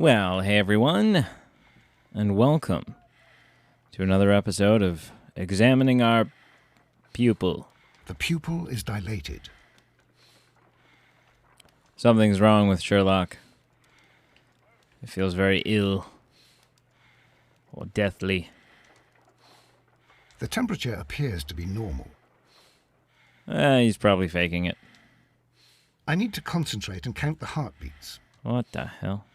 Well, hey everyone, and welcome to another episode of Examining Our Pupil. The pupil is dilated. Something's wrong with Sherlock. He feels very ill, or deathly. The temperature appears to be normal. He's probably faking it. I need to concentrate and count the heartbeats. What the hell?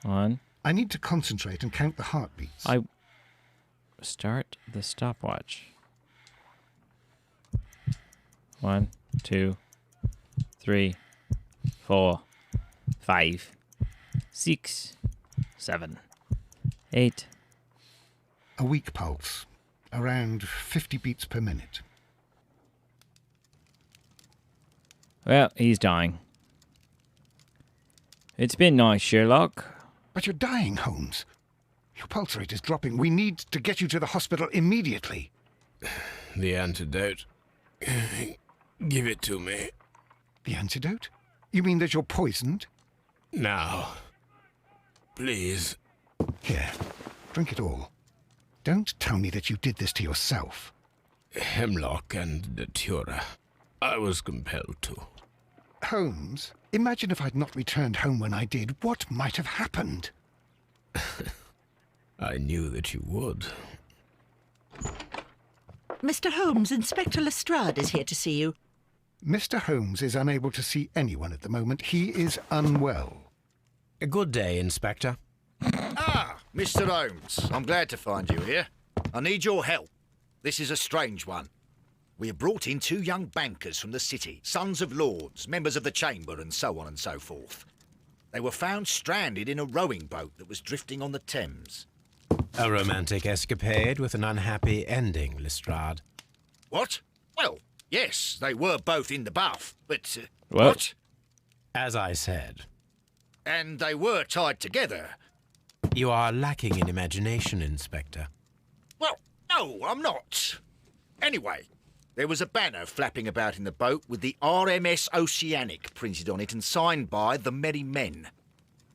One. I need to concentrate and count the heartbeats. Start the stopwatch. 1, 2, 3, 4, 5, 6, 7, 8. A weak pulse, around 50 beats per minute. Well, he's dying. It's been nice, Sherlock. But you're dying, Holmes. Your pulse rate is dropping. We need to get you to the hospital immediately. The antidote. Give it to me. The antidote? You mean that you're poisoned? Now. Please. Here, drink it all. Don't tell me that you did this to yourself. Hemlock and Datura. I was compelled to. Holmes, imagine if I'd not returned home when I did. What might have happened? I knew that you would. Mr. Holmes, Inspector Lestrade is here to see you. Mr. Holmes is unable to see anyone at the moment. He is unwell. A good day, Inspector. Ah, Mr. Holmes, I'm glad to find you here. I need your help. This is a strange one. We have brought in 2 young bankers from the city, sons of lords, members of the chamber, and so on and so forth. They were found stranded in a rowing boat that was drifting on the Thames. A romantic escapade with an unhappy ending, Lestrade. What? Well, yes, they were both in the bath, but... What? As I said, And they were tied together. you are lacking in imagination, Inspector. Well, no, I'm not. Anyway, there was a banner flapping about in the boat with the RMS Oceanic printed on it and signed by the Merry Men.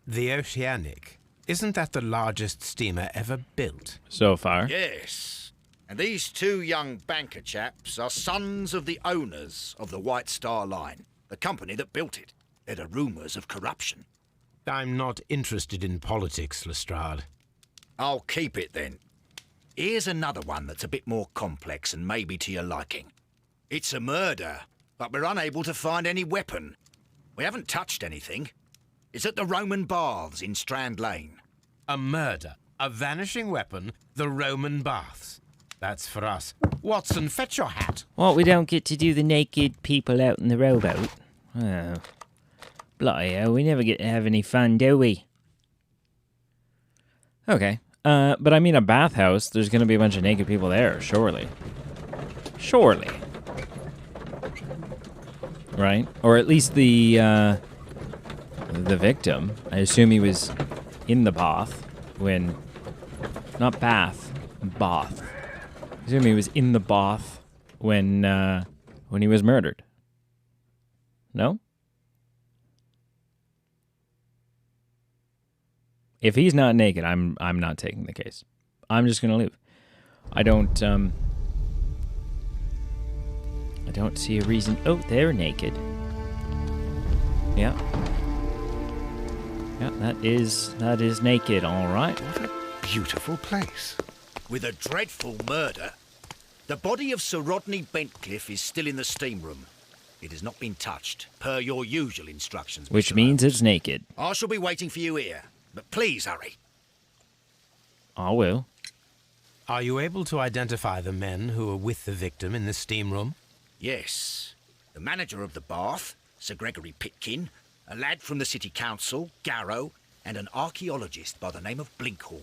The Oceanic. Isn't that the largest steamer ever built? So far. Yes. And these 2 young banker chaps are sons of the owners of the White Star Line, the company that built it. There are rumours of corruption. I'm not interested in politics, Lestrade. I'll keep it then. Here's another one that's a bit more complex and maybe to your liking. It's a murder, but we're unable to find any weapon. We haven't touched anything. It's at the Roman Baths in Strand Lane. A murder, a vanishing weapon, the Roman baths. That's for us. Watson, fetch your hat. What, we don't get to do the naked people out in the rowboat? Oh. Bloody hell, we never get to have any fun, do we? Okay. But I mean a bathhouse, there's gonna be a bunch of naked people there, surely. Surely. Right? Or at least the victim. I assume he was in the bath when... Not bath. Bath. I assume he was in the bath when he was murdered. No? If he's not naked, I'm not taking the case. I'm just gonna leave. I don't see a reason. Oh, they're naked. Yeah. Yeah, that is naked, all right. What a beautiful place. With a dreadful murder. The body of Sir Rodney Bentcliffe is still in the steam room. It has not been touched, per your usual instructions, Which Mr. means Holmes. it's naked. I shall be waiting for you here, but please hurry. I will. Are you able to identify the men who were with the victim in the steam room? Yes. The manager of the bath, Sir Gregory Pitkin, a lad from the city council, Garrow, and an archaeologist by the name of Blinkhorn.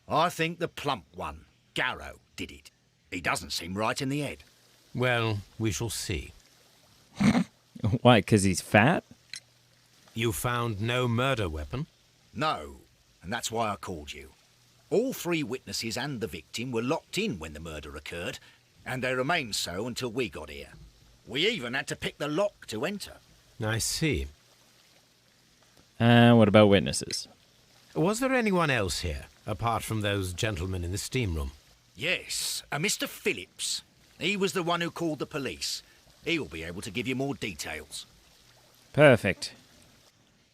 I think the plump one, Garrow, did it. He doesn't seem right in the head. Well, we shall see. Why, because he's fat? You found no murder weapon? No, and that's why I called you. All 3 witnesses and the victim were locked in when the murder occurred, and they remained so until we got here. We even had to pick the lock to enter. I see. What about witnesses? Was there anyone else here, apart from those gentlemen in the steam room? Yes, a Mr. Phillips. He was the one who called the police. He'll be able to give you more details. Perfect.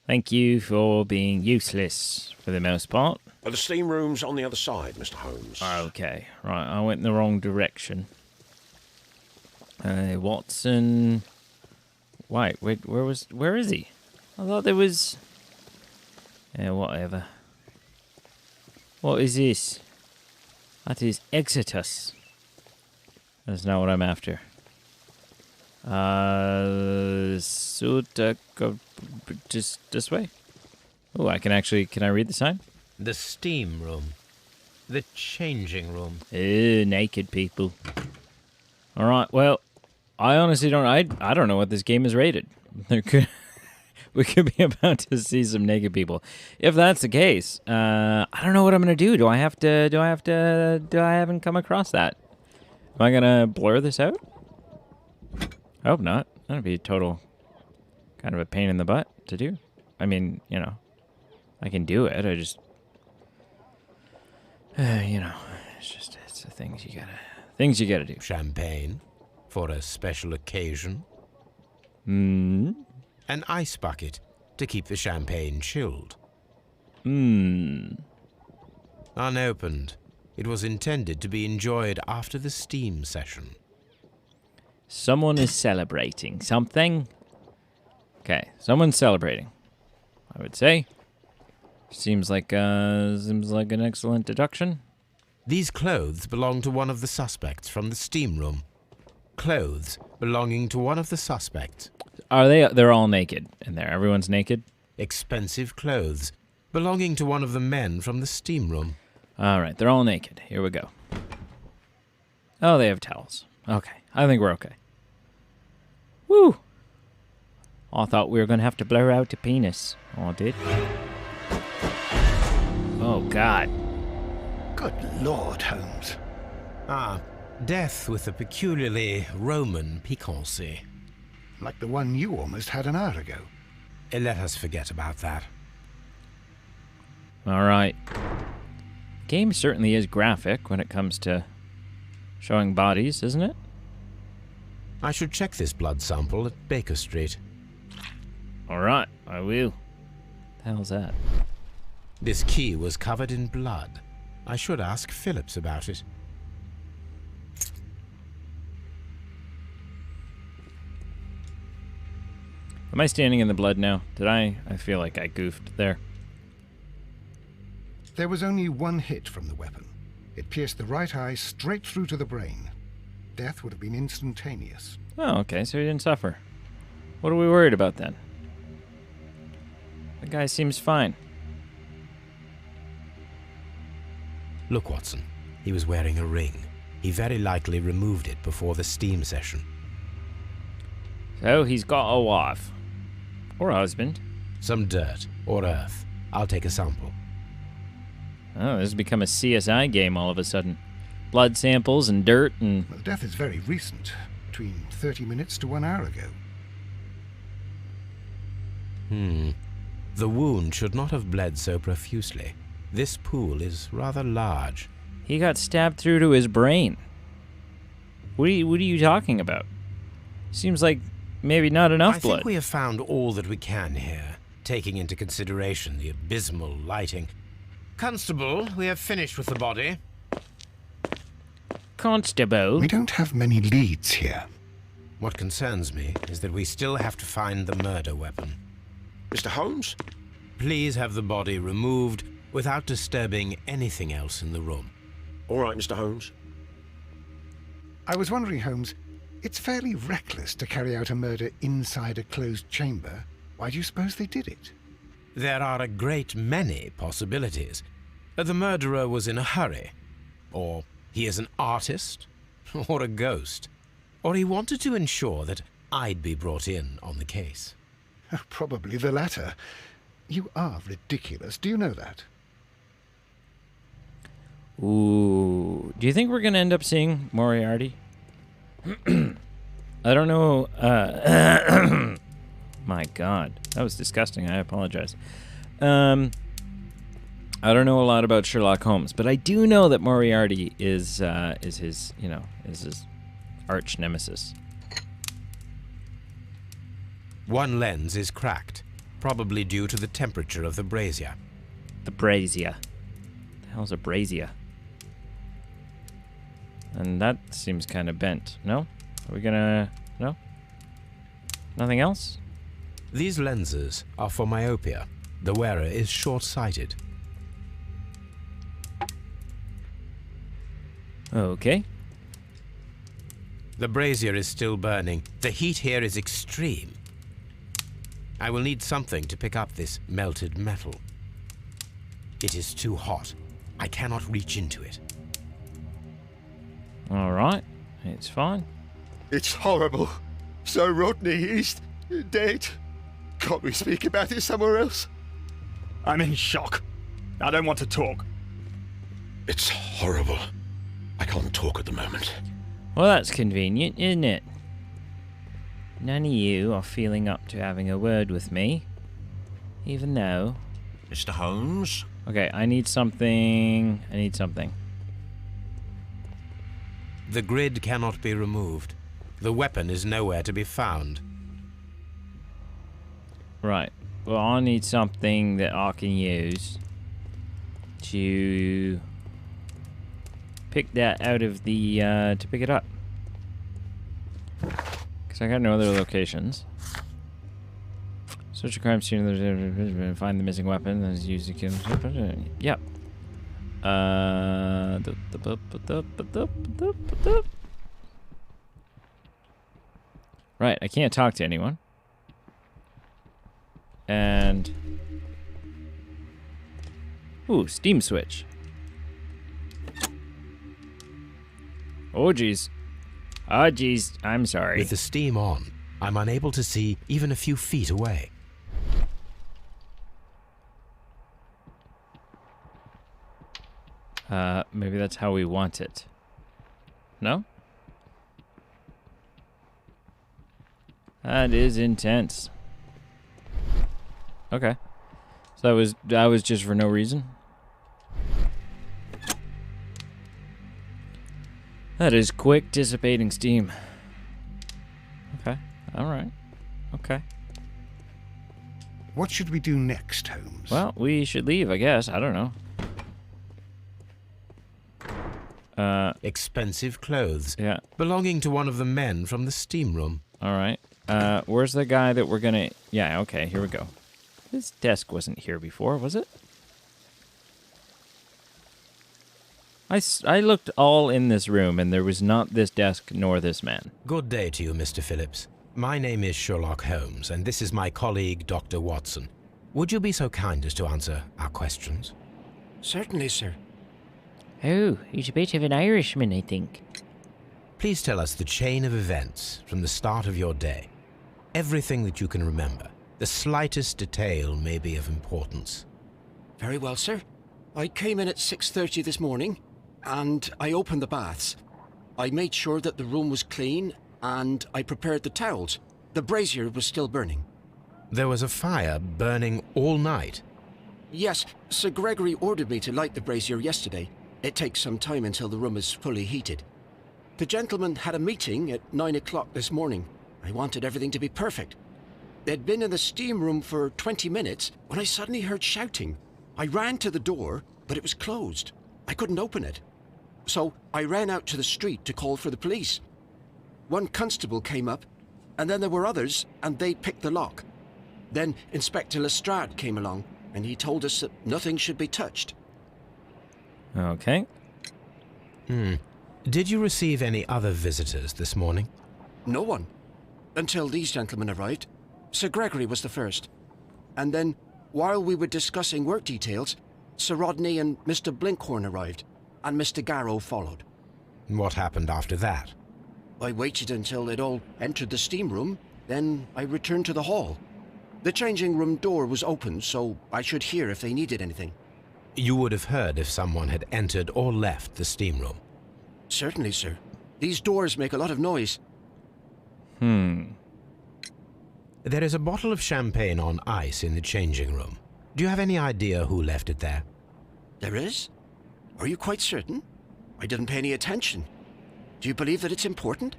Thank you for being useless for the most part. The steam room's on the other side, Mr. Holmes. Okay, right, I went in the wrong direction. Watson... Wait, where is he? I thought there was... Yeah, whatever. What is this? That is Exitus. That's not what I'm after. Just this way? Oh, can I read the sign? The steam room. The changing room. Naked people. Alright, well, I honestly don't... I don't know what this game is rated. We could be about to see some naked people. If that's the case, I don't know what I'm gonna do. Do I haven't come across that? Am I gonna blur this out? I hope not. That'd be a total kind of a pain in the butt to do. I mean, you know, I can do it. I just, you know, it's the things you gotta do. Champagne for a special occasion. Hmm. An ice bucket to keep the champagne chilled. Unopened. It was intended to be enjoyed after the steam session. Someone is celebrating something. Okay, someone's celebrating, I would say. Seems like an excellent deduction. These clothes belong to one of the suspects from the steam room. Clothes belonging to one of the suspects. Are they? They're all naked in there. Everyone's naked. Expensive clothes belonging to one of the men from the steam room. All right, they're all naked. Here we go. Oh, they have towels. Okay, I think we're okay. Woo! I thought we were going to have to blur out the penis. Oh, I did. Oh, God. Good Lord, Holmes. Ah, death with a peculiarly Roman piquancy. Like the one you almost had an hour ago. Let us forget about that. All right. Game certainly is graphic when it comes to showing bodies, isn't it? I should check this blood sample at Baker Street. All right, I will. The hell's that? This key was covered in blood. I should ask Phillips about it. Am I standing in the blood now? Did I feel like I goofed there. There was only one hit from the weapon. It pierced the right eye straight through to the brain. Death would have been instantaneous. Oh, okay, so he didn't suffer. What are we worried about then? The guy seems fine. Look, Watson. He was wearing a ring. He very likely removed it before the steam session. So he's got a wife. Or a husband. Some dirt or earth. I'll take a sample. Oh, this has become a CSI game all of a sudden. Blood samples and dirt and... Well, death is very recent. Between 30 minutes to 1 hour ago. The wound should not have bled so profusely. This pool is rather large. He got stabbed through to his brain. What are you talking about? Seems like maybe not enough I blood. think we have found all that we can here, taking into consideration the abysmal lighting. Constable, we have finished with the body. Constable? We don't have many leads here. What concerns me is that we still have to find the murder weapon. Mr. Holmes? Please have the body removed without disturbing anything else in the room. All right, Mr. Holmes. I was wondering, Holmes, it's fairly reckless to carry out a murder inside a closed chamber. Why do you suppose they did it? There are a great many possibilities. The murderer was in a hurry. Or he is an artist. Or a ghost. Or he wanted to ensure that I'd be brought in on the case. Probably the latter. You are ridiculous. Do you know that? Ooh. Do you think we're going to end up seeing Moriarty? I don't know. My God, that was disgusting. I apologize. I don't know a lot about Sherlock Holmes, but I do know that Moriarty is his, is his arch nemesis. One lens is cracked, probably due to the temperature of the brazier. The brazier. The hell's a brazier? And that seems kind of bent. No? Are we gonna... No? Nothing else? These lenses are for myopia. The wearer is short-sighted. Okay. The brazier is still burning. The heat here is extreme. I will need something to pick up this melted metal. It is too hot. I cannot reach into it. All right. It's fine. It's horrible. So Rodney is dead. Can't we speak about it somewhere else? I'm in shock. I don't want to talk. It's horrible. I can't talk at the moment. Well, that's convenient, isn't it? None of you are feeling up to having a word with me. Even though... Mr. Holmes? Okay, I need something. The grid cannot be removed. The weapon is nowhere to be found. Right. Well, I need something that I can use to pick that out of the, to pick it up. Because I got no other locations. Search a crime scene, find the missing weapon, and use the kill. Yep. Right, I can't talk to anyone. And... Ooh, Steam switch. Oh, jeez. Oh, jeez. I'm sorry. With the steam on, I'm unable to see even a few feet away. Maybe that's how we want it. No? That is intense. Okay. So that was just for no reason? That is quick dissipating steam. Okay. Alright. Okay. What should we do next, Holmes? Well, we should leave, I guess. I don't know. Expensive clothes. Yeah. Belonging to one of the men from the steam room. Alright. Where's the guy that we're gonna... Yeah, okay, here we go. This desk wasn't here before, was it? I looked all in this room, and there was not this desk nor this man. Good day to you, Mr. Phillips. My name is Sherlock Holmes, and this is my colleague, Dr. Watson. Would you be so kind as to answer our questions? Certainly, sir. Oh, he's a bit of an Irishman, I think. Please tell us the chain of events from the start of your day. Everything that you can remember. The slightest detail may be of importance. Very well, sir. I came in at 6:30 this morning, and I opened the baths. I made sure that the room was clean, and I prepared the towels. The brazier was still burning. There was a fire burning all night. Yes, Sir Gregory ordered me to light the brazier yesterday. It takes some time until the room is fully heated. The gentleman had a meeting at 9 o'clock this morning. I wanted everything to be perfect. They'd been in the steam room for 20 minutes when I suddenly heard shouting. I ran to the door, but it was closed. I couldn't open it. So I ran out to the street to call for the police. One constable came up, and then there were others, and they picked the lock. Then Inspector Lestrade came along, and he told us that nothing should be touched. Okay. Did you receive any other visitors this morning? No one. Until these gentlemen arrived. Sir Gregory was the first. And then, while we were discussing work details, Sir Rodney and Mr. Blinkhorn arrived, and Mr. Garrow followed. What happened after that? I waited until they'd all entered the steam room, then I returned to the hall. The changing room door was open, so I should hear if they needed anything. You would have heard if someone had entered or left the steam room. Certainly, sir. These doors make a lot of noise. There is a bottle of champagne on ice in the changing room. Do you have any idea who left it there? There is? Are you quite certain? I didn't pay any attention. Do you believe that it's important?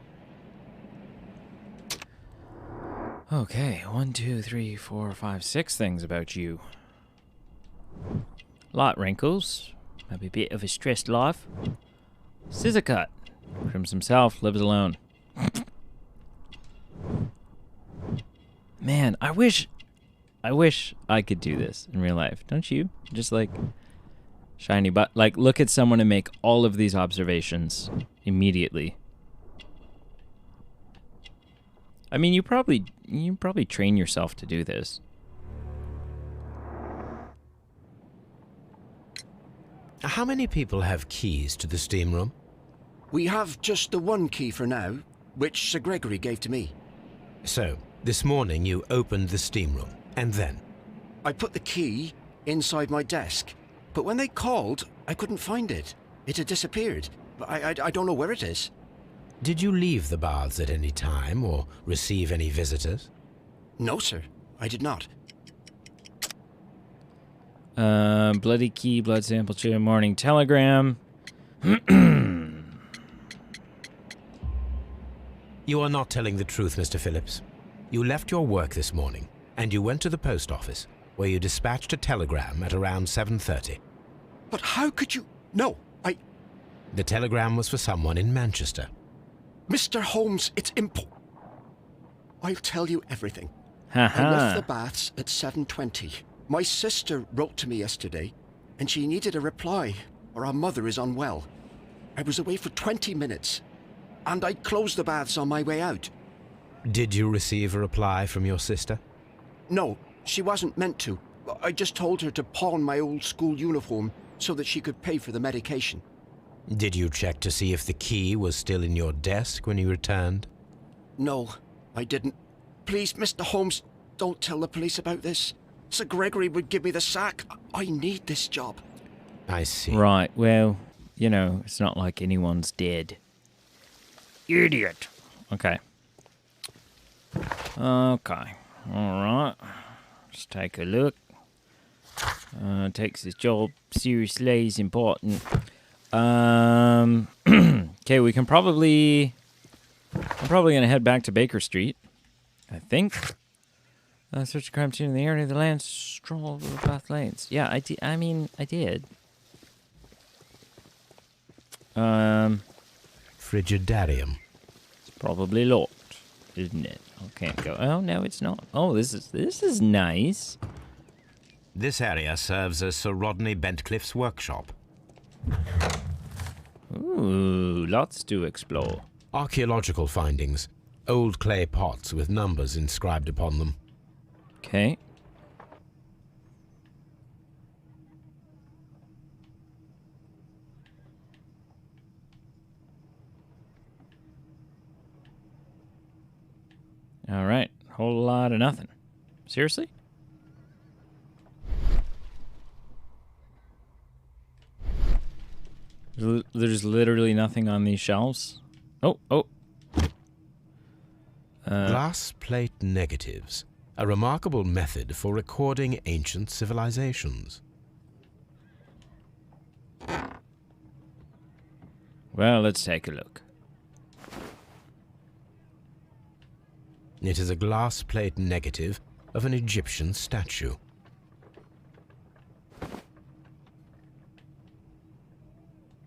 Okay, 1, 2, 3, 4, 5, 6 things about you. Light wrinkles. Maybe a bit of a stressed life. Scissor cut. Trims himself, lives alone. Man, I wish I could do this in real life. Don't you? Just like shiny butt. Like look at someone and make all of these observations immediately. I mean, you probably train yourself to do this. How many people have keys to the steam room? We have just the one key for now, which Sir Gregory gave to me. So, this morning you opened the steam room, and then? I put the key inside my desk, but when they called, I couldn't find it. It had disappeared. I don't know where it is. Did you leave the baths at any time, or receive any visitors? No, sir. I did not. Bloody key, blood sample, chair, morning telegram. You are not telling the truth, Mr. Phillips. You left your work this morning, and you went to the post office, where you dispatched a telegram at around 7:30. But how could you... No, The telegram was for someone in Manchester. Mr. Holmes, it's I'll tell you everything. I Haha. left the baths at 7:20. My sister wrote to me yesterday, and she needed a reply, or our mother is unwell. I was away for 20 minutes, and I closed the baths on my way out. Did you receive a reply from your sister? No, she wasn't meant to. I just told her to pawn my old school uniform so that she could pay for the medication. Did you check to see if the key was still in your desk when you returned? No, I didn't. Please, Mr. Holmes, don't tell the police about this. Sir Gregory would give me the sack. I need this job. I see. Right, well, you know, it's not like anyone's dead. Idiot. Okay. Okay. Alright. Let's take a look. Takes his job seriously, he's important. Okay, we can probably... I'm probably going to head back to Baker Street, I think. Search a crime scene in the area of the land, stroll over the Bath Lanes. Yeah, I did. I did. Frigidarium. It's probably locked, isn't it? I can't go. Oh, no, it's not. Oh, this is nice. This area serves as Sir Rodney Bentcliffe's workshop. Ooh, lots to explore. Archaeological findings. Old clay pots with numbers inscribed upon them. Okay. All right. Whole lot of nothing. Seriously? There's literally nothing on these shelves. Oh. Glass plate negatives. A remarkable method for recording ancient civilizations. Well, let's take a look. It is a glass plate negative of an Egyptian statue.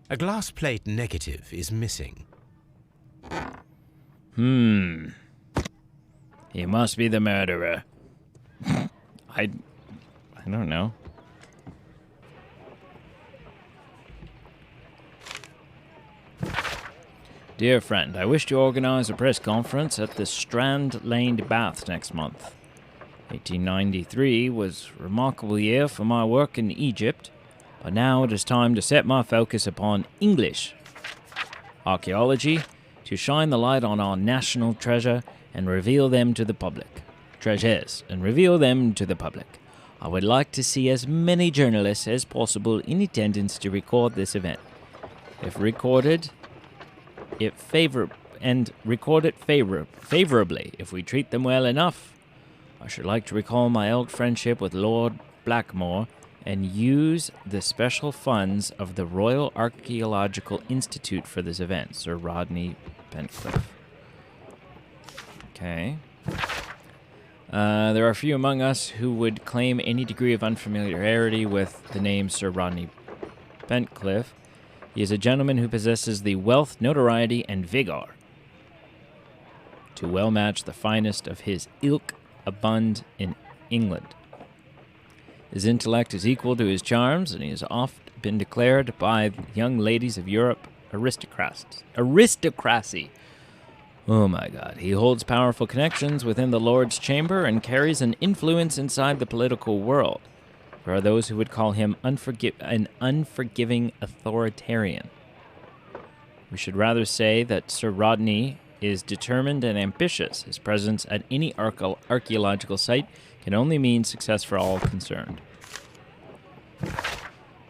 A glass plate negative is missing. He must be the murderer. I don't know. Dear friend, I wish to organize a press conference at the Strand Lane Baths next month. 1893 was a remarkable year for my work in Egypt, but now it is time to set my focus upon English archaeology, to shine the light on our national treasure and reveal them to the public. Treasures, and reveal them to the public. I would like to see as many journalists as possible in attendance to record this event. If recorded, record it favorably. If we treat them well enough, I should like to recall my old friendship with Lord Blackmore and use the special funds of the Royal Archaeological Institute for this event. Sir Rodney Bentcliffe. Okay. There are few among us who would claim any degree of unfamiliarity with the name Sir Rodney Bentcliffe. He is a gentleman who possesses the wealth, notoriety, and vigor to well match the finest of his ilk abund in England. His intellect is equal to his charms, and he has oft been declared by young ladies of Europe aristocracy. Oh my God. He holds powerful connections within the Lord's chamber and carries an influence inside the political world. There are those who would call him an unforgiving authoritarian. We should rather say that Sir Rodney is determined and ambitious. His presence at any archaeological site can only mean success for all concerned.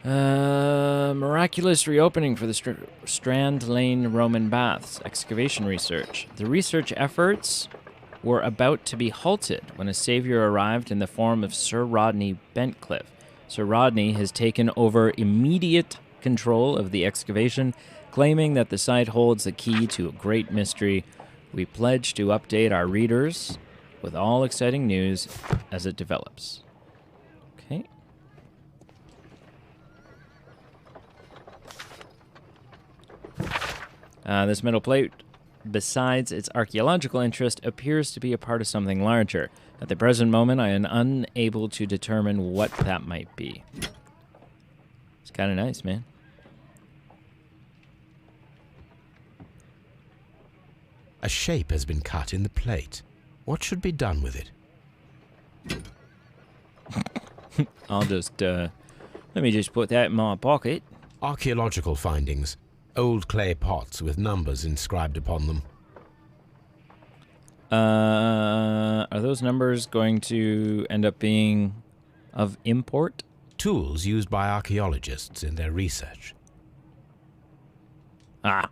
Miraculous reopening for the Strand Lane Roman Baths. Excavation research. The research efforts were about to be halted when a savior arrived in the form of Sir Rodney Bentcliffe. Sir Rodney has taken over immediate control of the excavation, claiming that the site holds the key to a great mystery. We pledge to update our readers with all exciting news as it develops. Okay. This metal plate, besides its archaeological interest, appears to be a part of something larger. At the present moment, I am unable to determine what that might be. It's kind of nice, man. A shape has been cut in the plate. What should be done with it? I'll just, let me just put that in my pocket. Archaeological findings. Old clay pots with numbers inscribed upon them. Are those numbers going to end up being of import? Tools used by archaeologists in their research. Ah.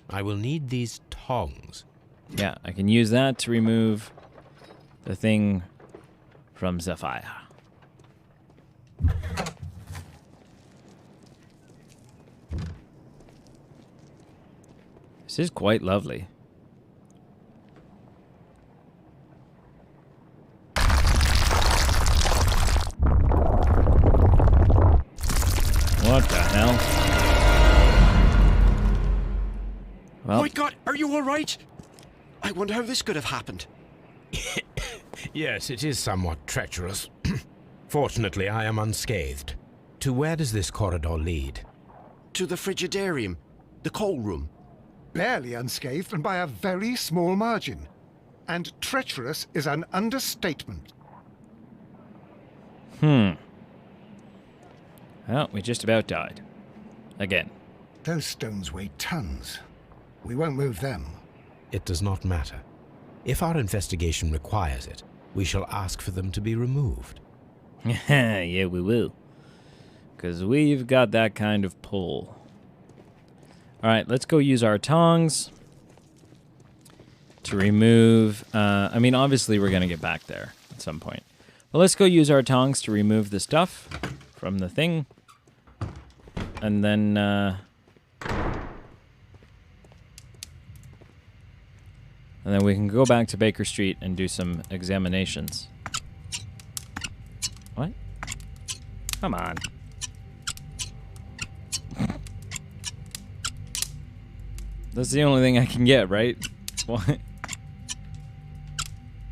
I will need these tongs. Yeah, I can use that to remove the thing from the fire. This is quite lovely. What the hell? Well, Oh my God, are you all right? I wonder how this could have happened. Yes, it is somewhat treacherous. Fortunately, I am unscathed. To where does this corridor lead? To the frigidarium, the coal room. Barely unscathed and by a very small margin. And treacherous is an understatement. Well, we just about died. Again. Those stones weigh tons. We won't move them. It does not matter. If our investigation requires it, we shall ask for them to be removed. Yeah, we will. Because we've got that kind of pull. Alright, let's go use our tongs to remove... I mean, obviously we're going to get back there at some point. But let's go use our tongs to remove the stuff from the thing. And then... And then we can go back to Baker Street and do some examinations. What? Come on. That's the only thing I can get, right? What?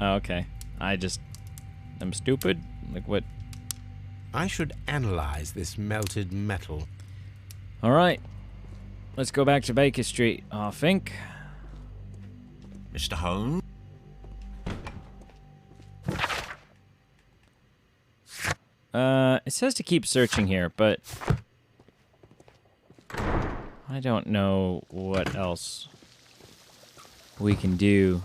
Oh, okay. I'm stupid? Like what? I should analyze this melted metal. Alright. Let's go back to Baker Street, I think. Mr. Holmes? It says to keep searching here, but I don't know what else we can do.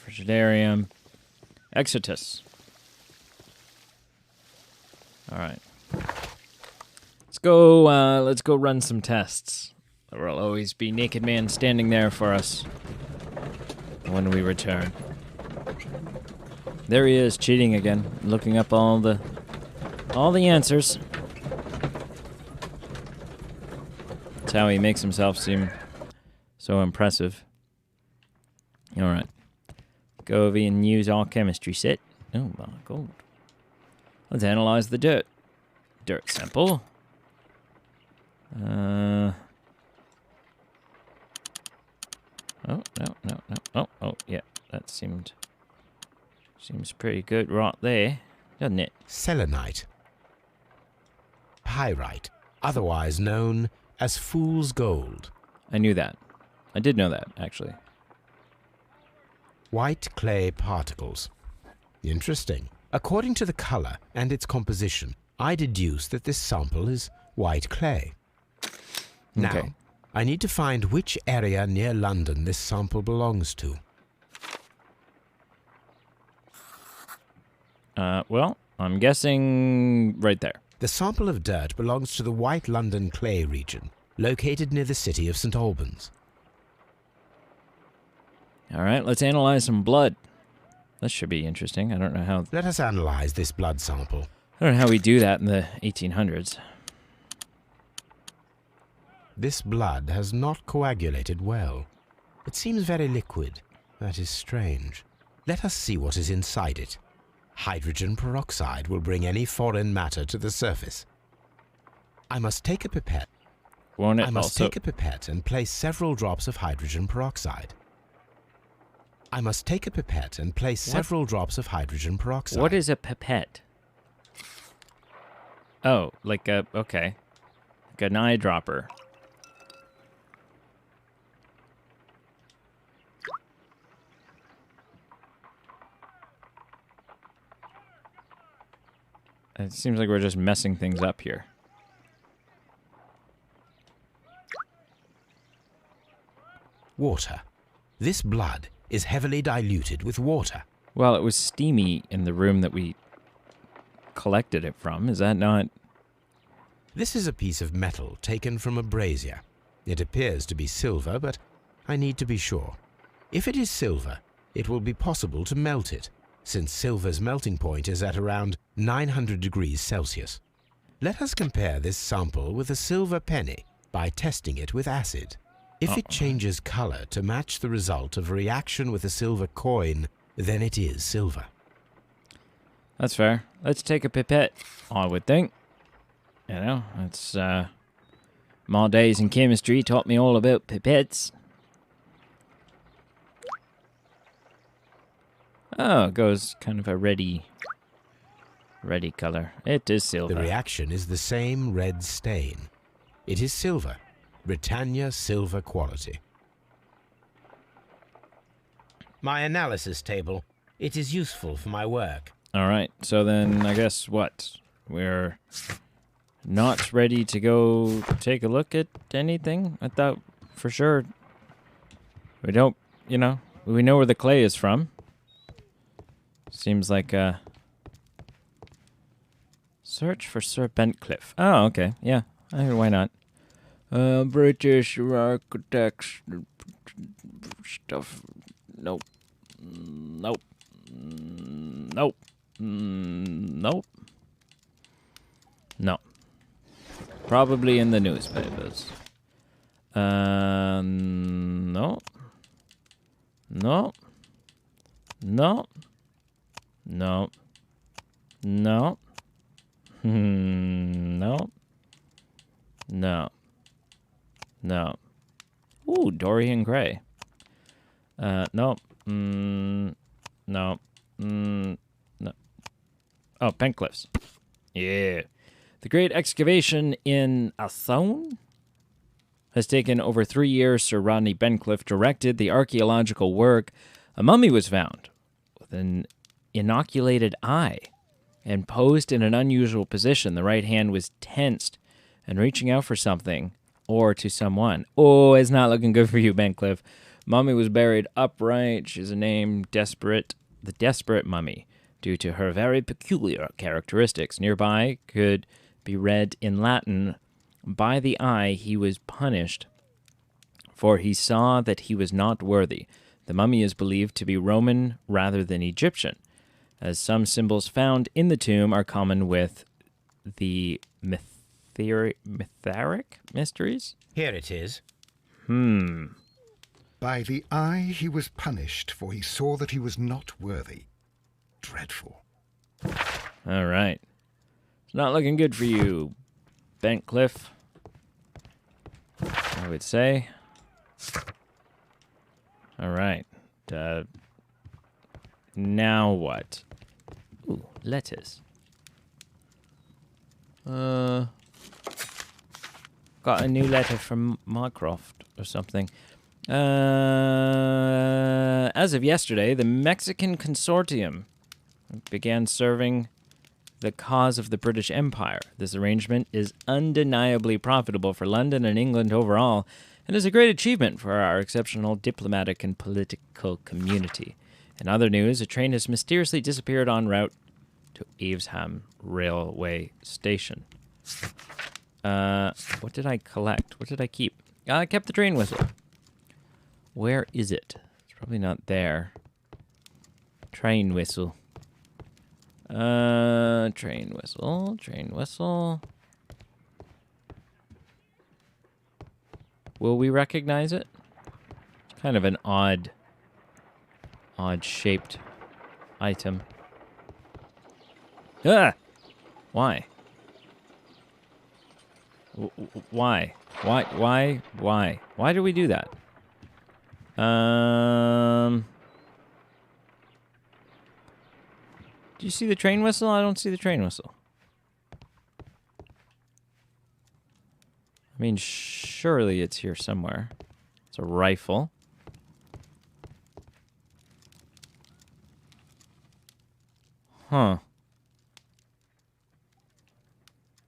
Frigidarium. Exodus. Alright. Let's go run some tests. There will always be naked men standing there for us when we return. There he is, cheating again, looking up all the answers. That's how he makes himself seem so impressive. All right. Go over and use our chemistry set. Oh my god. Let's analyze the dirt. Dirt sample. Oh, no. Oh, yeah. That seems pretty good right there, doesn't it? Selenite. Pyrite, otherwise known as fool's gold. I knew that. I did know that, actually. White clay particles. Interesting. According to the color and its composition, I deduce that this sample is white clay. Now, Okay. I need to find which area near London this sample belongs to. Well, I'm guessing right there. The sample of dirt belongs to the White London clay region, located near the city of St. Albans. All right, let's analyze some blood. This should be interesting. I don't know how. Let us analyze this blood sample. I don't know how we do that in the 1800s. This blood has not coagulated well. It seems very liquid. That is strange. Let us see what is inside it. Hydrogen peroxide will bring any foreign matter to the surface. I must take a pipette. Won't it I must also... take a pipette and place several drops of hydrogen peroxide. I must take a pipette and place several drops of hydrogen peroxide. What is a pipette? Oh, like a... Okay. Like an eyedropper. It seems like we're just messing things up here. Water. This blood is heavily diluted with water. Well, it was steamy in the room that we collected it from. Is that not... This is a piece of metal taken from a brazier. It appears to be silver, but I need to be sure. If it is silver, it will be possible to melt it, since silver's melting point is at around 900 degrees Celsius. Let us compare this sample with a silver penny by testing it with acid. If it changes color to match the result of a reaction with a silver coin, then it is silver. That's fair. Let's take a pipette, I would think. You know, it's, my days in chemistry taught me all about pipettes. Oh, it goes kind of a reddy color. It is silver. The reaction is the same red stain. It is silver. Britannia silver quality. My analysis table. It is useful for my work. All right, so then I guess what? We're not ready to go take a look at anything? I thought for sure we don't, you know, we know where the clay is from. Seems like a search for Sir Bentcliffe. Oh, okay. Yeah, why not? British architects stuff. Nope. Nope. Nope. Nope. No. Probably in the newspapers. No. No. No. No. No. No. No. No. Ooh, Dorian Gray. No. No. No. Oh, Pencliffs. Yeah. The great excavation in Athlone has taken over 3 years. Sir Rodney Bencliffe directed the archaeological work. A mummy was found with an inoculated eye and posed in an unusual position. The right hand was tensed and reaching out for something or to someone. Oh, it's not looking good for you, Bencliffe. Mummy was buried upright. She's named the Desperate Mummy, due to her very peculiar characteristics. Nearby could be read in Latin, "By the eye he was punished for he saw that he was not worthy. The mummy is believed to be Roman rather than Egyptian, as some symbols found in the tomb are common with the Mytharic mysteries? Here it is. By the eye he was punished, for he saw that he was not worthy. Dreadful. All right. It's not looking good for you, Bentcliffe, I would say. All right. Now what? Ooh, letters. Got a new letter from Mycroft or something. As of yesterday, the Mexican Consortium began serving the cause of the British Empire. This arrangement is undeniably profitable for London and England overall, and is a great achievement for our exceptional diplomatic and political community. In other news, a train has mysteriously disappeared en route to Evesham Railway Station. What did I collect? What did I keep? I kept the train whistle. Where is it? It's probably not there. Train whistle. Train whistle. Train whistle. Will we recognize it? It's kind of an odd-shaped item. Ah! Why? Why? Why do we do that? Do you see the train whistle? I don't see the train whistle. I mean, surely it's here somewhere. It's a rifle. Huh.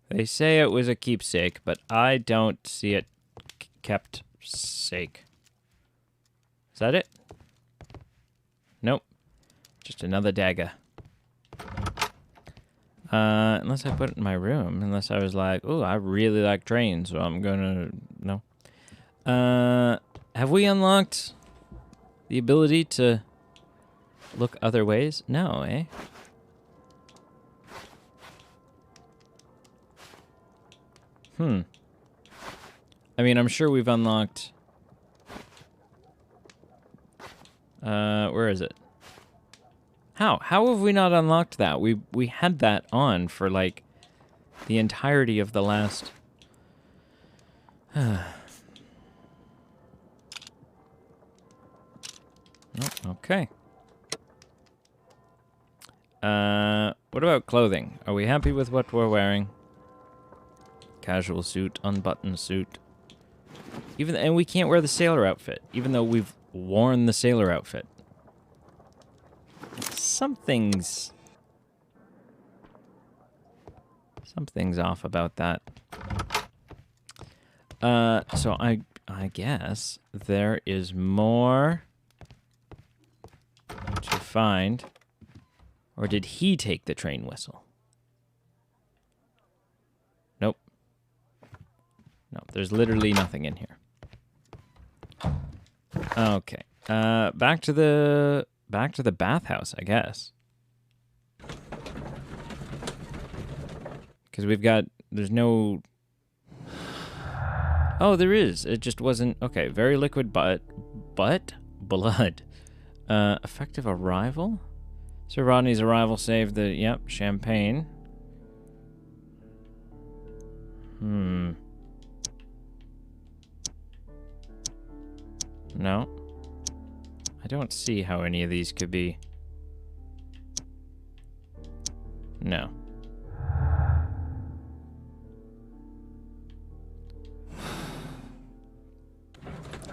They say it was a keepsake, but I don't see it kept sake. Is that it? Nope. Just another dagger. Unless I put it in my room. Unless I was like, oh, I really like trains, so I'm gonna... No. Have we unlocked the ability to look other ways? No, eh? I mean, I'm sure we've unlocked... where is it? How have we not unlocked that? We had that on for, like, the entirety of the last... Oh, okay. What about clothing? Are we happy with what we're wearing? Casual suit, unbuttoned suit. And we can't wear the sailor outfit, even though we've worn the sailor outfit. Something's off about that. So I guess there is more to find. Or did he take the train whistle? Nope. No, there's literally nothing in here. Okay. Back to the bathhouse, I guess. Because there's no... Oh, there is. It just wasn't... Okay, very liquid blood. Effective arrival? Sir Rodney's arrival saved the... Yep, champagne. No. I don't see how any of these could be... No.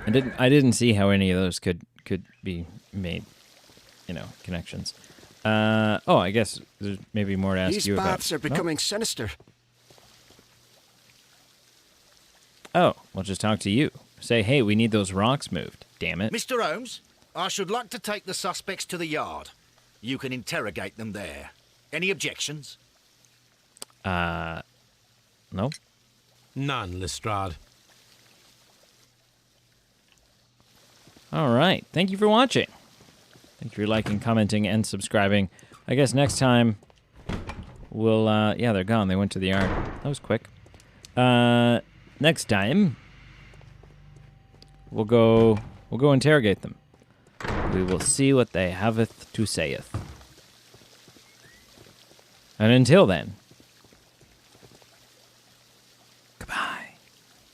I didn't see how any of those could be made, connections. Oh, I guess there's maybe more to ask you about. These baths are becoming sinister. Oh, we'll just talk to you. Say, hey, we need those rocks moved. Damn it. Mr. Holmes, I should like to take the suspects to the yard. You can interrogate them there. Any objections? No. None, Lestrade. All right. Thank you for watching. Thank you for liking, commenting, and subscribing. I guess next time we'll... yeah, they're gone. They went to the yard. That was quick. Next time, we'll go interrogate them. We will see what they haveth to saith. And until then,